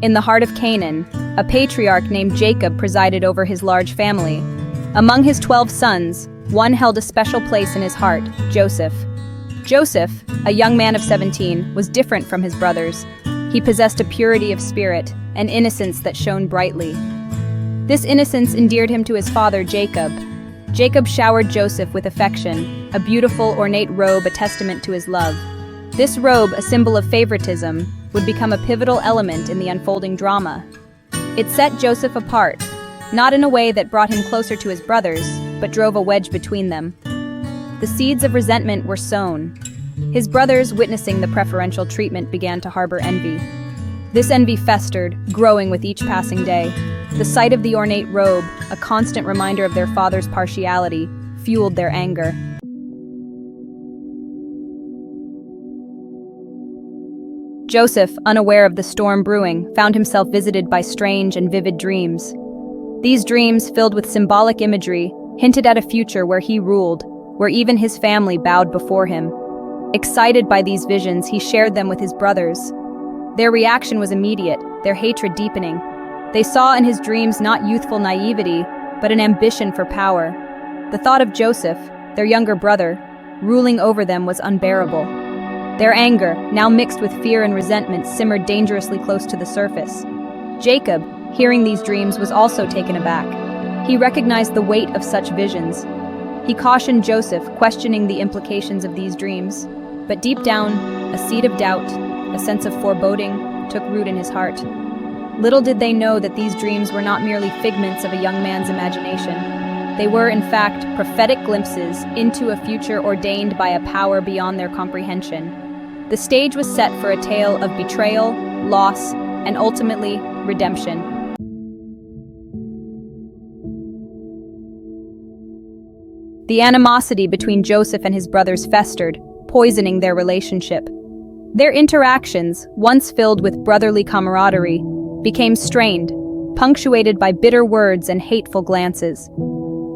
In the heart of Canaan, a patriarch named Jacob presided over his large family. Among his 12 sons, one held a special place in his heart, Joseph. Joseph, a young man of 17, was different from his brothers. He possessed a purity of spirit, an innocence that shone brightly. This innocence endeared him to his father, Jacob. Jacob showered Joseph with affection, a beautiful, ornate robe a testament to his love. This robe, a symbol of favoritism, would become a pivotal element in the unfolding drama. It set Joseph apart, not in a way that brought him closer to his brothers, but drove a wedge between them. The seeds of resentment were sown. His brothers, witnessing the preferential treatment, began to harbor envy. This envy festered, growing with each passing day. The sight of the ornate robe, a constant reminder of their father's partiality, fueled their anger. Joseph, unaware of the storm brewing, found himself visited by strange and vivid dreams. These dreams, filled with symbolic imagery, hinted at a future where he ruled, where even his family bowed before him. Excited by these visions, he shared them with his brothers. Their reaction was immediate, their hatred deepening. They saw in his dreams not youthful naivety, but an ambition for power. The thought of Joseph, their younger brother, ruling over them was unbearable. Their anger, now mixed with fear and resentment, simmered dangerously close to the surface. Jacob, hearing these dreams, was also taken aback. He recognized the weight of such visions. He cautioned Joseph, questioning the implications of these dreams. But deep down, a seed of doubt, a sense of foreboding, took root in his heart. Little did they know that these dreams were not merely figments of a young man's imagination. They were, in fact, prophetic glimpses into a future ordained by a power beyond their comprehension. The stage was set for a tale of betrayal, loss, and ultimately, redemption. The animosity between Joseph and his brothers festered, poisoning their relationship. Their interactions, once filled with brotherly camaraderie, became strained, punctuated by bitter words and hateful glances.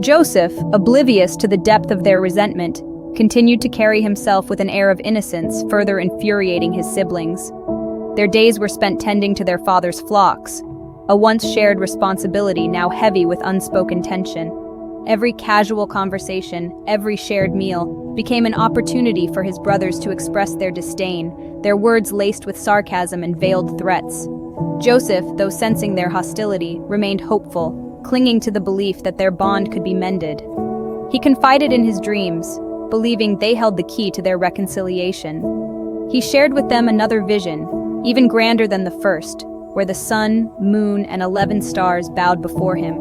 Joseph, oblivious to the depth of their resentment, continued to carry himself with an air of innocence, further infuriating his siblings. Their days were spent tending to their father's flocks, a once shared responsibility now heavy with unspoken tension. Every casual conversation, every shared meal, became an opportunity for his brothers to express their disdain, their words laced with sarcasm and veiled threats. Joseph, though sensing their hostility, remained hopeful, clinging to the belief that their bond could be mended. He confided in his dreams, believing they held the key to their reconciliation. He shared with them another vision, even grander than the first, where the sun, moon, and 11 stars bowed before him.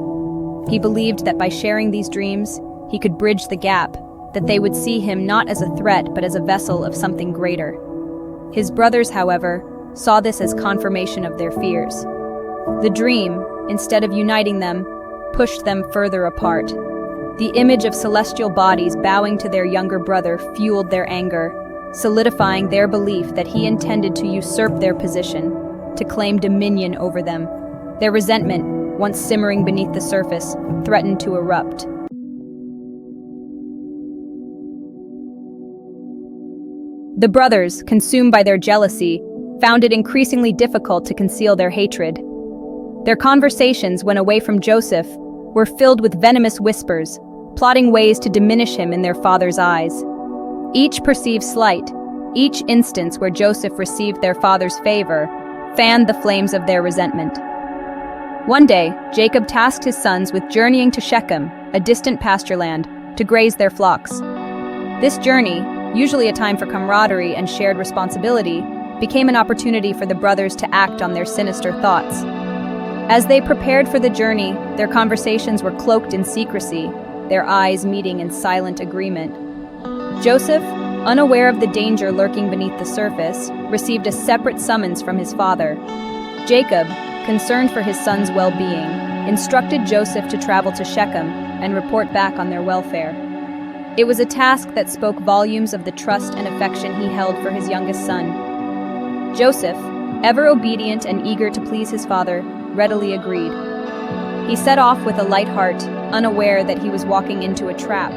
He believed that by sharing these dreams, he could bridge the gap, that they would see him not as a threat but as a vessel of something greater. His brothers, however, saw this as confirmation of their fears. The dream, instead of uniting them, pushed them further apart. The image of celestial bodies bowing to their younger brother fueled their anger, solidifying their belief that he intended to usurp their position, to claim dominion over them. Their resentment, once simmering beneath the surface, threatened to erupt. The brothers, consumed by their jealousy, found it increasingly difficult to conceal their hatred. Their conversations, when away from Joseph, were filled with venomous whispers, plotting ways to diminish him in their father's eyes. Each perceived slight, each instance where Joseph received their father's favor, fanned the flames of their resentment. One day, Jacob tasked his sons with journeying to Shechem, a distant pasture land, to graze their flocks. This journey, usually a time for camaraderie and shared responsibility, became an opportunity for the brothers to act on their sinister thoughts. As they prepared for the journey, their conversations were cloaked in secrecy, their eyes meeting in silent agreement. Joseph, unaware of the danger lurking beneath the surface, received a separate summons from his father. Jacob, concerned for his son's well-being, instructed Joseph to travel to Shechem and report back on their welfare. It was a task that spoke volumes of the trust and affection he held for his youngest son. Joseph, ever obedient and eager to please his father, readily agreed. He set off with a light heart, unaware that he was walking into a trap,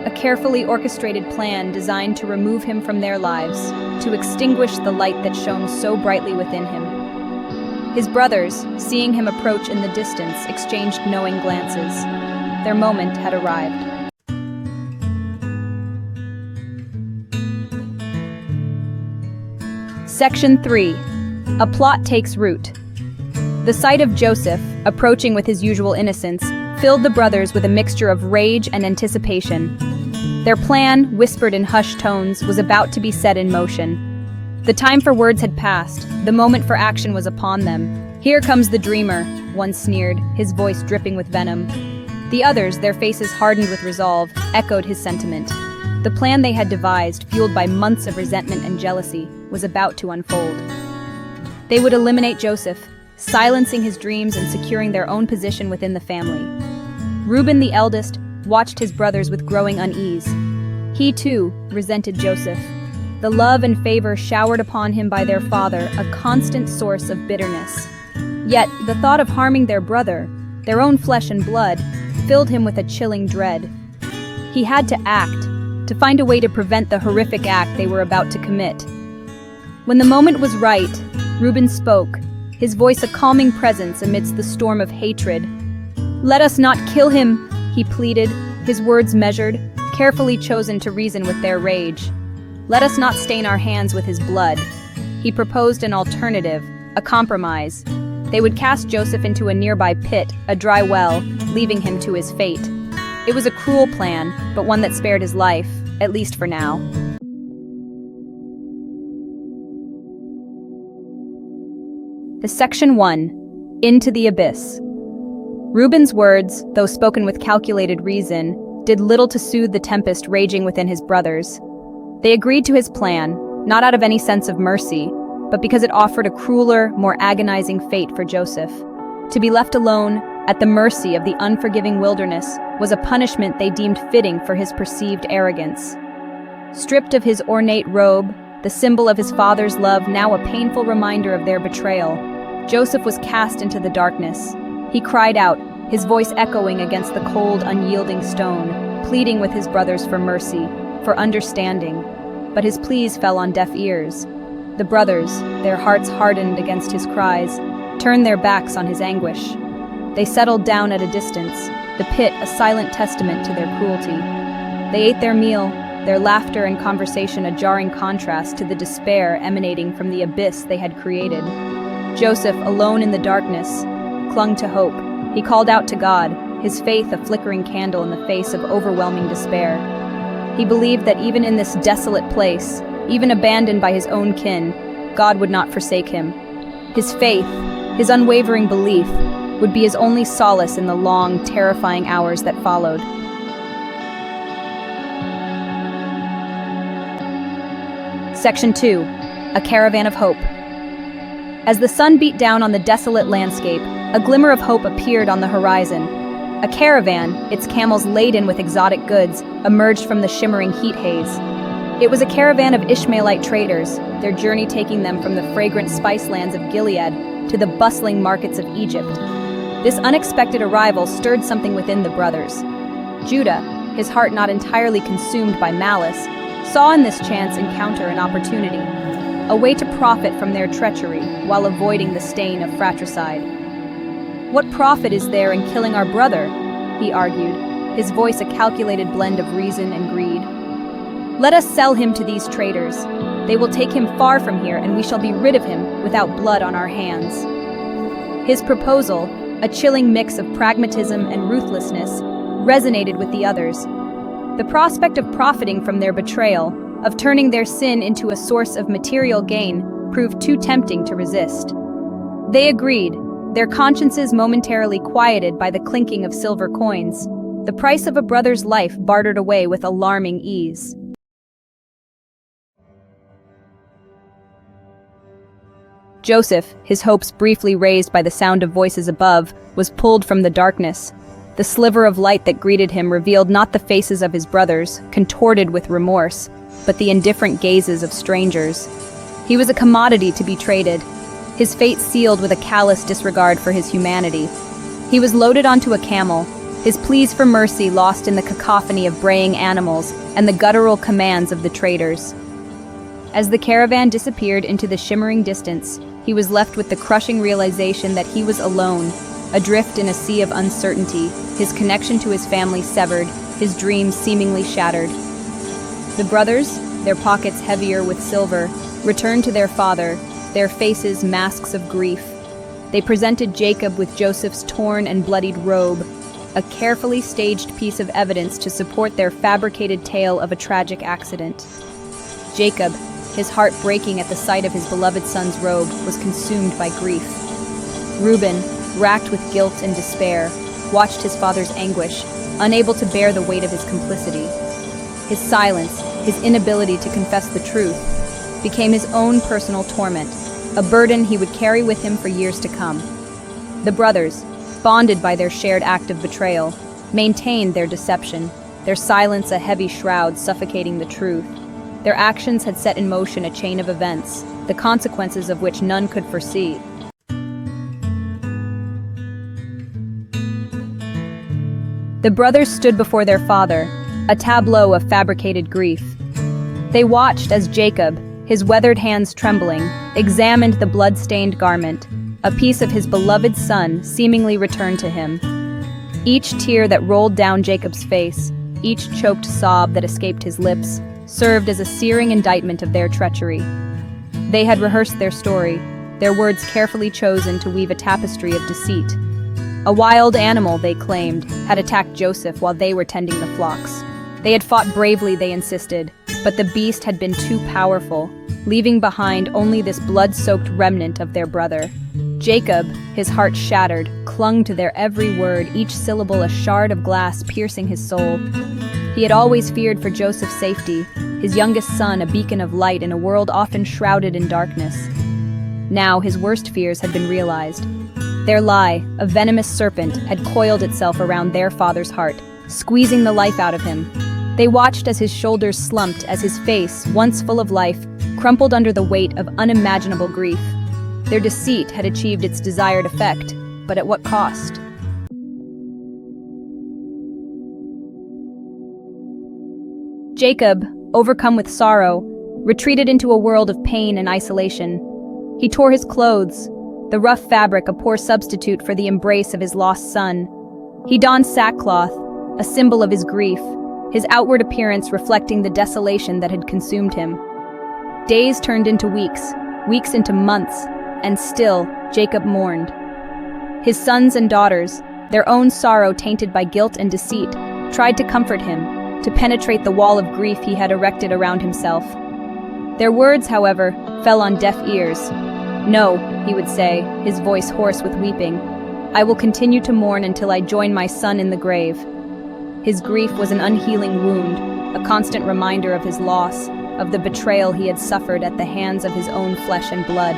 a carefully orchestrated plan designed to remove him from their lives, to extinguish the light that shone so brightly within him. His brothers, seeing him approach in the distance, exchanged knowing glances. Their moment had arrived. Section 3. A plot takes root. The sight of Joseph, approaching with his usual innocence, filled the brothers with a mixture of rage and anticipation. Their plan, whispered in hushed tones, was about to be set in motion. The time for words had passed. The moment for action was upon them. "Here comes the dreamer," one sneered, his voice dripping with venom. The others, their faces hardened with resolve, echoed his sentiment. The plan they had devised, fueled by months of resentment and jealousy, was about to unfold. They would eliminate Joseph, silencing his dreams and securing their own position within the family. Reuben, the eldest, watched his brothers with growing unease. He, too, resented Joseph. The love and favor showered upon him by their father, a constant source of bitterness. Yet, the thought of harming their brother, their own flesh and blood, filled him with a chilling dread. He had to act, to find a way to prevent the horrific act they were about to commit. When the moment was right, Reuben spoke, his voice a calming presence amidst the storm of hatred. "Let us not kill him," he pleaded, his words measured, carefully chosen to reason with their rage. "Let us not stain our hands with his blood." He proposed an alternative, a compromise. They would cast Joseph into a nearby pit, a dry well, leaving him to his fate. It was a cruel plan, but one that spared his life, at least for now. Section 1. Into the Abyss. Reuben's words, though spoken with calculated reason, did little to soothe the tempest raging within his brothers. They agreed to his plan, not out of any sense of mercy, but because it offered a crueler, more agonizing fate for Joseph. To be left alone, at the mercy of the unforgiving wilderness, was a punishment they deemed fitting for his perceived arrogance. Stripped of his ornate robe, the symbol of his father's love now a painful reminder of their betrayal, Joseph was cast into the darkness. He cried out, his voice echoing against the cold, unyielding stone, pleading with his brothers for mercy, for understanding. But his pleas fell on deaf ears. The brothers, their hearts hardened against his cries, turned their backs on his anguish. They settled down at a distance, the pit a silent testament to their cruelty. They ate their meal, their laughter and conversation a jarring contrast to the despair emanating from the abyss they had created. Joseph, alone in the darkness, clung to hope. He called out to God, his faith a flickering candle in the face of overwhelming despair. He believed that even in this desolate place, even abandoned by his own kin, God would not forsake him. His faith, his unwavering belief, would be his only solace in the long, terrifying hours that followed. Section 2. A Caravan of Hope. As the sun beat down on the desolate landscape, a glimmer of hope appeared on the horizon. A caravan, its camels laden with exotic goods, emerged from the shimmering heat haze. It was a caravan of Ishmaelite traders, their journey taking them from the fragrant spice lands of Gilead to the bustling markets of Egypt. This unexpected arrival stirred something within the brothers. Judah, his heart not entirely consumed by malice, saw in this chance encounter an opportunity, a way to profit from their treachery while avoiding the stain of fratricide. "What profit is there in killing our brother?" he argued, his voice a calculated blend of reason and greed. "Let us sell him to these traders. They will take him far from here and we shall be rid of him without blood on our hands." His proposal, a chilling mix of pragmatism and ruthlessness, resonated with the others. The prospect of profiting from their betrayal, of turning their sin into a source of material gain, proved too tempting to resist. They agreed, their consciences momentarily quieted by the clinking of silver coins, the price of a brother's life bartered away with alarming ease. Joseph, his hopes briefly raised by the sound of voices above, was pulled from the darkness. The sliver of light that greeted him revealed not the faces of his brothers, contorted with remorse, but the indifferent gazes of strangers. He was a commodity to be traded, his fate sealed with a callous disregard for his humanity. He was loaded onto a camel, his pleas for mercy lost in the cacophony of braying animals and the guttural commands of the traders. As the caravan disappeared into the shimmering distance, he was left with the crushing realization that he was alone, adrift in a sea of uncertainty, his connection to his family severed, his dreams seemingly shattered. The brothers, their pockets heavier with silver, returned to their father, their faces masks of grief. They presented Jacob with Joseph's torn and bloodied robe, a carefully staged piece of evidence to support their fabricated tale of a tragic accident. Jacob, his heart breaking at the sight of his beloved son's robe, was consumed by grief. Reuben, racked with guilt and despair, watched his father's anguish, unable to bear the weight of his complicity. His silence, his inability to confess the truth, became his own personal torment, a burden he would carry with him for years to come. The brothers, bonded by their shared act of betrayal, maintained their deception, their silence a heavy shroud suffocating the truth. Their actions had set in motion a chain of events, the consequences of which none could foresee. The brothers stood before their father, a tableau of fabricated grief. They watched as Jacob, his weathered hands trembling, examined the blood-stained garment, a piece of his beloved son seemingly returned to him. Each tear that rolled down Jacob's face, each choked sob that escaped his lips, served as a searing indictment of their treachery. They had rehearsed their story, their words carefully chosen to weave a tapestry of deceit. A wild animal, they claimed, had attacked Joseph while they were tending the flocks. They had fought bravely, they insisted, but the beast had been too powerful, leaving behind only this blood-soaked remnant of their brother. Jacob, his heart shattered, clung to their every word, each syllable a shard of glass piercing his soul. He had always feared for Joseph's safety, his youngest son a beacon of light in a world often shrouded in darkness. Now his worst fears had been realized. Their lie, a venomous serpent, had coiled itself around their father's heart, squeezing the life out of him. They watched as his shoulders slumped, as his face, once full of life, crumpled under the weight of unimaginable grief. Their deceit had achieved its desired effect, but at what cost? Jacob, overcome with sorrow, retreated into a world of pain and isolation. He tore his clothes, the rough fabric a poor substitute for the embrace of his lost son. He donned sackcloth, a symbol of his grief, his outward appearance reflecting the desolation that had consumed him. Days turned into weeks, weeks into months, and still Jacob mourned. His sons and daughters, their own sorrow tainted by guilt and deceit, tried to comfort him, to penetrate the wall of grief he had erected around himself. Their words, however, fell on deaf ears. "No," he would say, his voice hoarse with weeping, "I will continue to mourn until I join my son in the grave." His grief was an unhealing wound, a constant reminder of his loss, of the betrayal he had suffered at the hands of his own flesh and blood.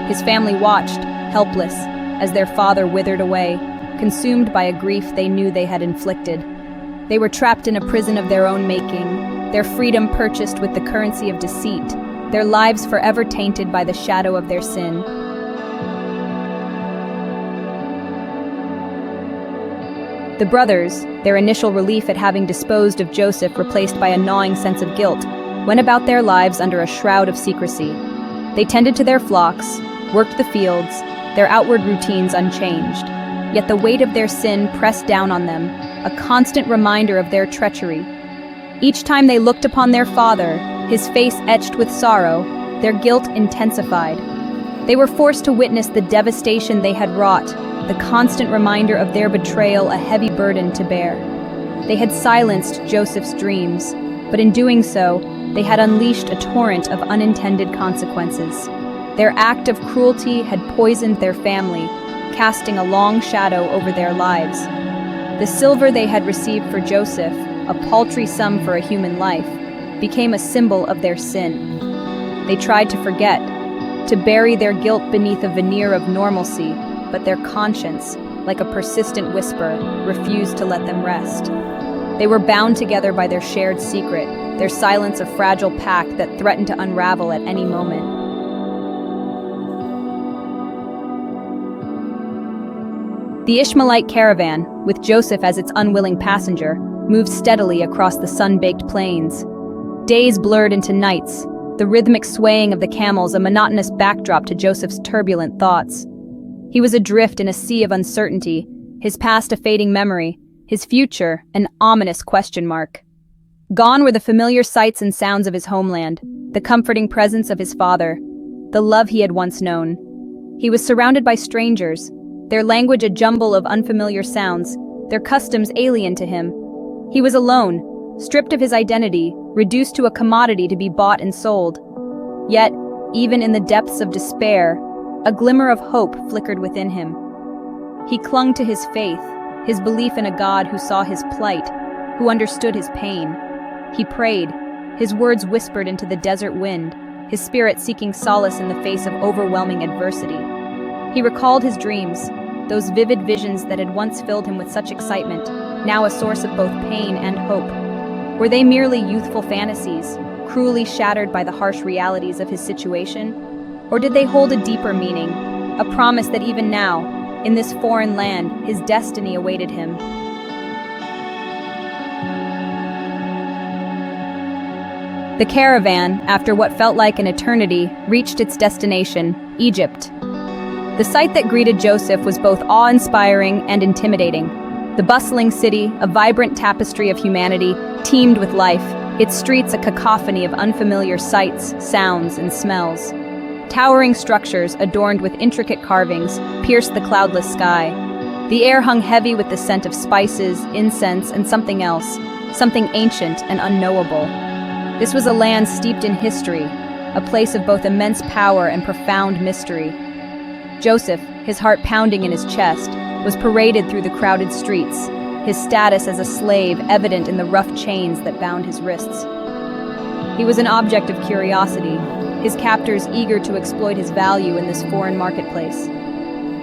His family watched, helpless, as their father withered away, consumed by a grief they knew they had inflicted. They were trapped in a prison of their own making, their freedom purchased with the currency of deceit, their lives forever tainted by the shadow of their sin. The brothers, their initial relief at having disposed of Joseph replaced by a gnawing sense of guilt, went about their lives under a shroud of secrecy. They tended to their flocks, worked the fields, their outward routines unchanged. Yet the weight of their sin pressed down on them, a constant reminder of their treachery. Each time they looked upon their father, his face etched with sorrow, their guilt intensified. They were forced to witness the devastation they had wrought, the constant reminder of their betrayal a heavy burden to bear. They had silenced Joseph's dreams, but in doing so, they had unleashed a torrent of unintended consequences. Their act of cruelty had poisoned their family, casting a long shadow over their lives. The silver they had received for Joseph, a paltry sum for a human life, became a symbol of their sin. They tried to forget, to bury their guilt beneath a veneer of normalcy, but their conscience, like a persistent whisper, refused to let them rest. They were bound together by their shared secret, their silence a fragile pact that threatened to unravel at any moment. The Ishmaelite caravan, with Joseph as its unwilling passenger, moved steadily across the sun-baked plains. Days blurred into nights, the rhythmic swaying of the camels a monotonous backdrop to Joseph's turbulent thoughts. He was adrift in a sea of uncertainty, his past a fading memory, his future an ominous question mark. Gone were the familiar sights and sounds of his homeland, the comforting presence of his father, the love he had once known. He was surrounded by strangers, their language a jumble of unfamiliar sounds, their customs alien to him. He was alone, stripped of his identity, reduced to a commodity to be bought and sold. Yet, even in the depths of despair, a glimmer of hope flickered within him. He clung to his faith, his belief in a God who saw his plight, who understood his pain. He prayed, his words whispered into the desert wind, his spirit seeking solace in the face of overwhelming adversity. He recalled his dreams, those vivid visions that had once filled him with such excitement, now a source of both pain and hope. Were they merely youthful fantasies, cruelly shattered by the harsh realities of his situation? Or did they hold a deeper meaning, a promise that even now, in this foreign land, his destiny awaited him? The caravan, after what felt like an eternity, reached its destination, Egypt. The sight that greeted Joseph was both awe-inspiring and intimidating. The bustling city, a vibrant tapestry of humanity, teemed with life, its streets a cacophony of unfamiliar sights, sounds, and smells. Towering structures, adorned with intricate carvings, pierced the cloudless sky. The air hung heavy with the scent of spices, incense, and something else, something ancient and unknowable. This was a land steeped in history, a place of both immense power and profound mystery. Joseph, his heart pounding in his chest, was paraded through the crowded streets, his status as a slave evident in the rough chains that bound his wrists. He was an object of curiosity, his captors eager to exploit his value in this foreign marketplace.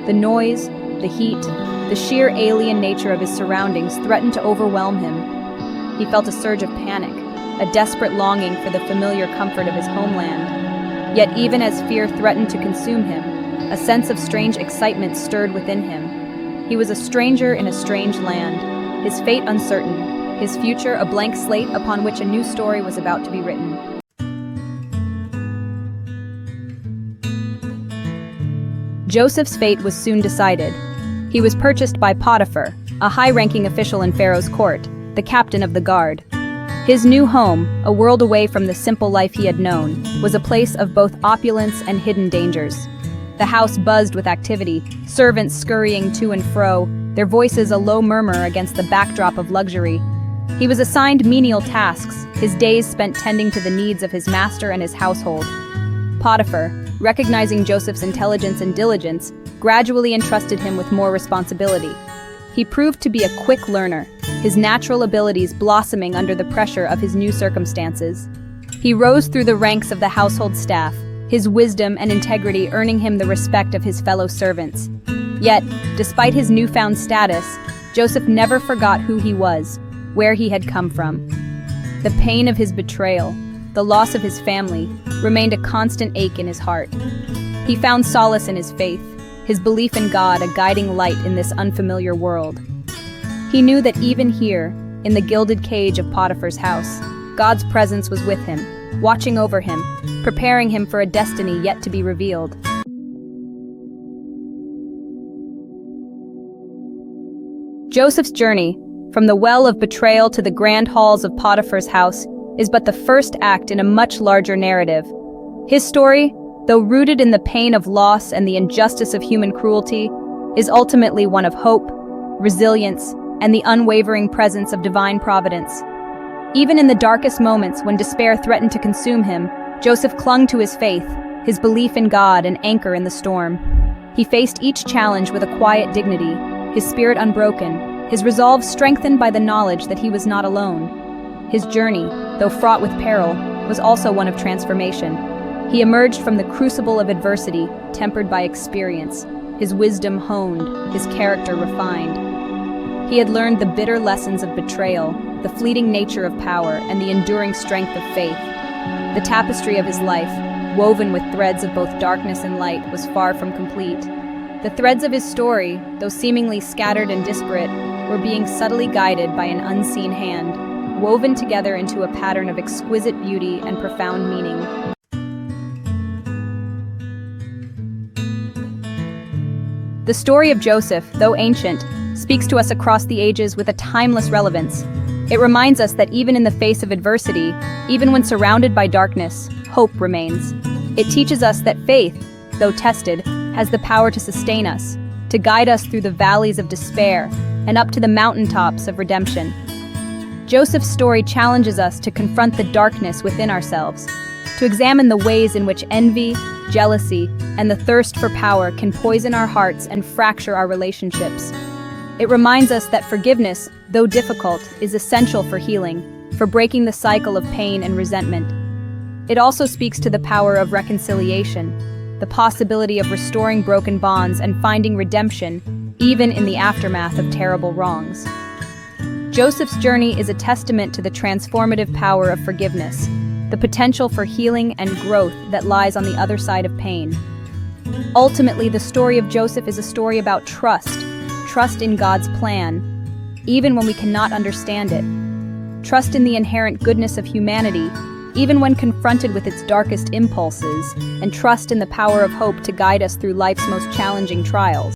The noise, the heat, the sheer alien nature of his surroundings threatened to overwhelm him. He felt a surge of panic, a desperate longing for the familiar comfort of his homeland. Yet even as fear threatened to consume him, a sense of strange excitement stirred within him. He was a stranger in a strange land, his fate uncertain, his future a blank slate upon which a new story was about to be written. Joseph's fate was soon decided. He was purchased by Potiphar, a high-ranking official in Pharaoh's court, the captain of the guard. His new home, a world away from the simple life he had known, was a place of both opulence and hidden dangers. The house buzzed with activity, servants scurrying to and fro, their voices a low murmur against the backdrop of luxury. He was assigned menial tasks, his days spent tending to the needs of his master and his household. Potiphar, recognizing Joseph's intelligence and diligence, gradually entrusted him with more responsibility. He proved to be a quick learner, his natural abilities blossoming under the pressure of his new circumstances. He rose through the ranks of the household staff, his wisdom and integrity earning him the respect of his fellow servants. Yet, despite his newfound status, Joseph never forgot who he was, where he had come from. The pain of his betrayal, the loss of his family, remained a constant ache in his heart. He found solace in his faith, his belief in God a guiding light in this unfamiliar world. He knew that even here, in the gilded cage of Potiphar's house, God's presence was with him, watching over him, preparing him for a destiny yet to be revealed. Joseph's journey, from the well of betrayal to the grand halls of Potiphar's house, is but the first act in a much larger narrative. His story, though rooted in the pain of loss and the injustice of human cruelty, is ultimately one of hope, resilience, and the unwavering presence of divine providence. Even in the darkest moments when despair threatened to consume him, Joseph clung to his faith, his belief in God an anchor in the storm. He faced each challenge with a quiet dignity, his spirit unbroken, his resolve strengthened by the knowledge that he was not alone. His journey, though fraught with peril, was also one of transformation. He emerged from the crucible of adversity, tempered by experience, his wisdom honed, his character refined. He had learned the bitter lessons of betrayal, the fleeting nature of power, and the enduring strength of faith. The tapestry of his life, woven with threads of both darkness and light, was far from complete. The threads of his story, though seemingly scattered and disparate, were being subtly guided by an unseen hand, woven together into a pattern of exquisite beauty and profound meaning. The story of Joseph, though ancient, speaks to us across the ages with a timeless relevance. It reminds us that even in the face of adversity, even when surrounded by darkness, hope remains. It teaches us that faith, though tested, has the power to sustain us, to guide us through the valleys of despair and up to the mountaintops of redemption. Joseph's story challenges us to confront the darkness within ourselves, to examine the ways in which envy, jealousy, and the thirst for power can poison our hearts and fracture our relationships. It reminds us that forgiveness, though difficult, is essential for healing, for breaking the cycle of pain and resentment. It also speaks to the power of reconciliation, the possibility of restoring broken bonds and finding redemption, even in the aftermath of terrible wrongs. Joseph's journey is a testament to the transformative power of forgiveness, the potential for healing and growth that lies on the other side of pain. Ultimately, the story of Joseph is a story about trust in God's plan, even when we cannot understand it. Trust in the inherent goodness of humanity, even when confronted with its darkest impulses, and trust in the power of hope to guide us through life's most challenging trials.